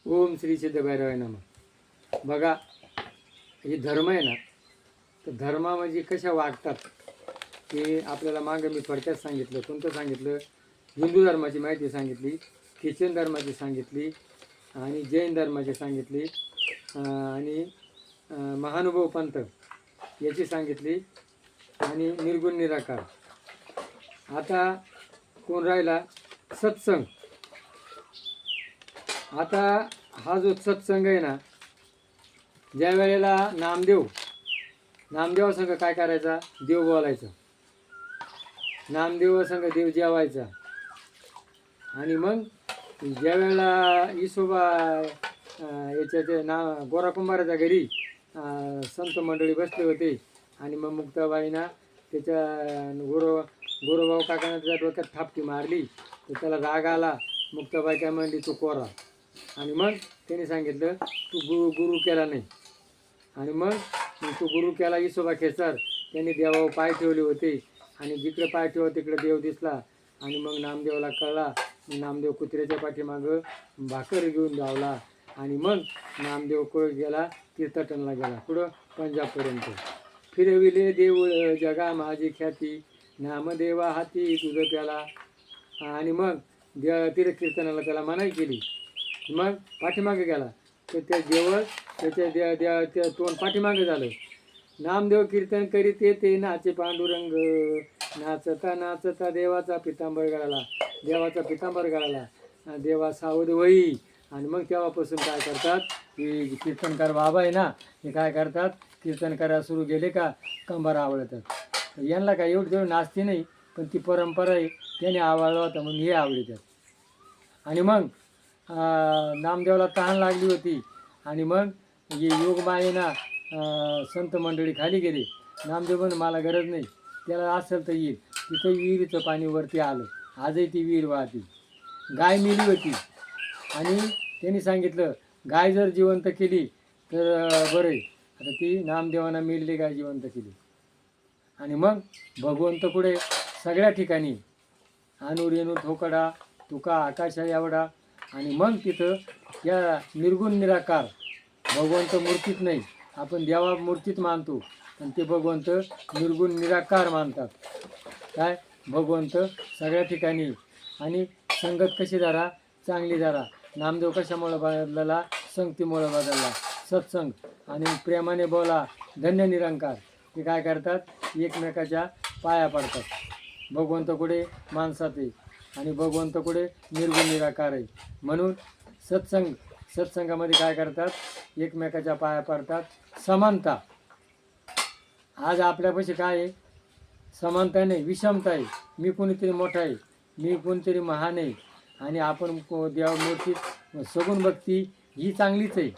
ओम श्री सिद्धभैरवाय नमः. बघा, हे धर्म आहे ना, तर धर्मा म्हणजे कशा वागतात ते आपल्याला मागं मी थोडक्यात सांगितलं. कोणतं सांगितलं? हिंदू धर्माची माहिती सांगितली, ख्रिश्चन धर्माची सांगितली आणि जैन धर्माची सांगितली आणि महानुभव पंथ याची सांगितली आणि निर्गुण निराकार. आता कोण राहिला? सत्संग. आता हा जो सत्संग आहे ना, ज्या वेळेला नामदेवा संघ काय करायचा? देव बोलायचा. नामदेवा संघ देव जेवायचा. आणि मग ज्या वेळेला इसोबा याच्या गोरा कुंभाराच्या घरी संत मंडळी बसले होते आणि मग मुक्ताबाईना त्याच्या गोरोबाऊ काकांना त्याच्या डोक्यात थापटी मारली, तर त्याला राग आला. मुक्ताबाई काय म्हणली? तू कोरा. आणि मग त्याने सांगितलं तू गुरु केला नाही. आणि मग तू गुरु केला इसोबा खेचर. त्यांनी देवावर पाय ठेवले होते आणि जिकडे पाय ठेवा तिकडे देव दिसला. आणि मग नामदेवाला कळला. नामदेव कुत्र्याच्या पाठीमागं भाकर घेऊन धावला आणि मग नामदेव गेला तीर्थटनला गेला. पुढं पंजाबपर्यंत फिरविले देऊळ जगा माझी ख्याती, नामदेवा हाती तुझं त्याला. आणि मग तीर्थकीर्तनाला त्याला मनाई केली. मग पाठीमागे गेला तर त्या देवळ त्याच्या तोंड पाठीमागे झालं. नामदेव कीर्तन करीत येते नाचे पांडुरंग, नाचता नाचता देवाचा पितांबर गळाला. देवा सावध वही. आणि मग तेव्हापासून काय करतात की कीर्तनकार बाबा आहे ना, हे काय करतात, कीर्तन करायला सुरू केले का कंबर आवडतात. यांना काय एवढं तेवढं नाचते नाही, पण ती परंपरा आहे, त्याने आवडला होता म्हणून हे आवडतात. आणि मग नामदेवाला तहान लागली होती आणि मग हे योगमायेना संत मंडळी खाली गेली. नामदेव म्हणून मला गरज नाही, त्याला असेल तर येईल. तिथं विहिरीचं पाणी वरती आलं. आजही ती विहीर वाहती. गाय मेली होती आणि त्यांनी सांगितलं गाय जर जिवंत केली तर बरं आहे. आता ती नामदेवांना मेलेली गाय जिवंत केली. आणि मग भगवंत पुढे सगळ्या ठिकाणी आणू रेणू ठोकडा तुका आकाशा एवढा. आणि मग तिथं या निर्गुण निराकार भगवंत मूर्तीत नाही, आपण देवा मूर्तीत मानतो, पण ते भगवंत निर्गुण निराकार मानतात. काय भगवंत सगळ्या ठिकाणी. आणि संगत कशी धरा? चांगली धरा. नामदेव कशामुळं बदलला? संगतीमुळं बदलला. सत्संग. आणि प्रेमाने बोला धन्य निरंकार. ते काय करतात? एकमेकाच्या पाया पडतात. भगवंत कुठे? माणसात आहे आणि भगवंत कुठे? निर्गुण निराकार आहे. म्हणून सत्संगामध्ये काय करतात? एकमेकाच्या पाया पडतात. समानता. आज आपल्यापाशी काय आहे? समानता नाही, विषमता आहे. मी कोणीतरी मोठा आहे, मी कोणीतरी महान आहे आणि आपण देवमूर्तीत सगुण भक्ती ही चांगलीच आहे.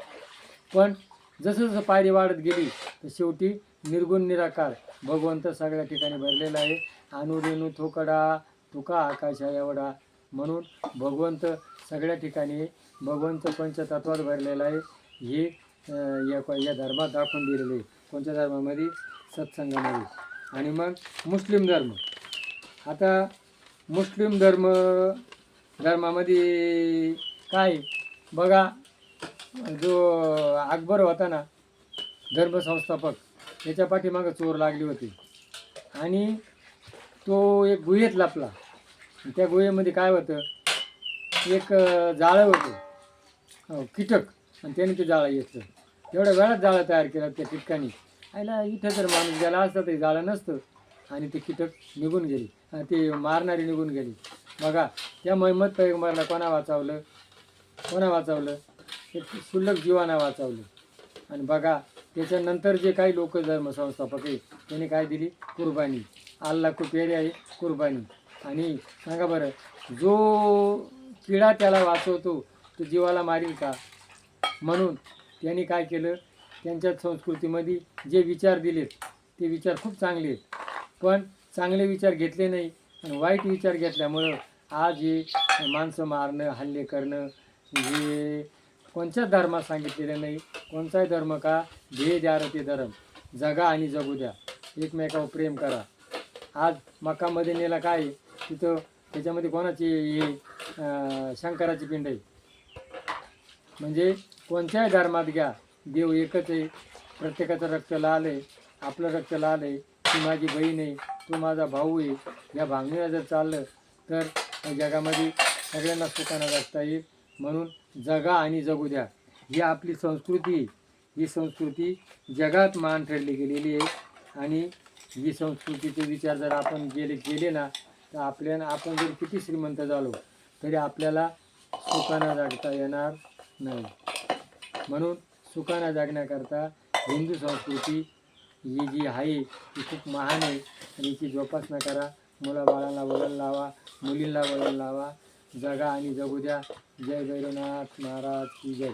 पण जसं जसं पायरी वाढत गेली तर शेवटी निर्गुण निराकार भगवंत सगळ्या ठिकाणी भरलेला आहे. आणू रेणू थोकडा तुका आकाशा एवढा. म्हणून भगवंत सगळ्या ठिकाणी, भगवंत पंचतत्वात भरलेला आहे. हे या धर्मात दाखवून दिलेले आहे. कोणत्या धर्मामध्ये? सत्संगामध्ये. आणि मग मुस्लिम धर्म. आता मुस्लिम धर्मामध्ये काय बघा, जो अकबर होता ना धर्मसंस्थापक, त्याच्या पाठीमागं चोर लागली होती आणि तो एक गुहेत लपला. त्या गुहेमध्ये काय होतं? एक जाळं होतं, कीटक. आणि त्याने ते जाळं घेतलं. एवढ्या वेळात जाळं तयार केलं त्या कीटकाने. आयला इथं जर माणूस गेला असता ते जाळं नसतं. आणि ते कीटक निघून गेली, ते मारणारी निघून गेली. बघा, त्या मोहम्मद पैगंबरला कोणा वाचवलं? एक शुल्लक जीवाना वाचवलं. आणि बघा, त्याच्यानंतर जे काही लोक धर्मसंस्थापक आहे त्यांनी काय दिली? कुर्बानी. अल्लाह खूप प्यारी आहे कुर्बानी. आणि सांगा बरं, जो किडा त्याला वाचवतो तो जीवाला मारील का? म्हणून त्यांनी काय केलं? त्यांच्या संस्कृतीमध्ये जे विचार दिलेत ते विचार खूप चांगले आहेत, पण चांगले विचार घेतले नाही आणि वाईट विचार घेतल्यामुळं आज हे माणसं मारणं, हल्ले करणं हे कोणत्याच धर्मात सांगितलेलं नाही. कोणताही धर्म का? भेद आरती धर्म. जगा आणि जगू द्या, एकमेकावर प्रेम करा. आज मक्का मदिनेला काय तिथं त्याच्यामध्ये कोणाची शंकराची पिंड आहे. म्हणजे कोणत्याही धर्मात घ्या, देव एकच आहे. प्रत्येकाचं रक्त लाल आहे, आपलं रक्त लाल आहे, ती माझी बहीण आहे, तो माझा भाऊ आहे. या भावनेला जर चाललं तर या जगामध्ये सगळ्यांना सुखानं जगता येईल. म्हणून जगा आणि जगू द्या, ही आपली संस्कृती. ही संस्कृती जगात मान ठरली गेलेली आहे. आणि ही संस्कृतीचे विचार जर आपण केले ना, तर आपण जर किती श्रीमंत झालो तरी आपल्याला सुखानं जगता येणार नाही. म्हणून सुखानं जगण्याकरता हिंदू संस्कृती ही जी आहे ती खूप महान आहे आणि हिची जोपासना करा. मुलाबाळांना वळण लावा, मुलींना वळण लावा. जगा आणि जगू द्या. जय भैरवनाथ महाराज की जय.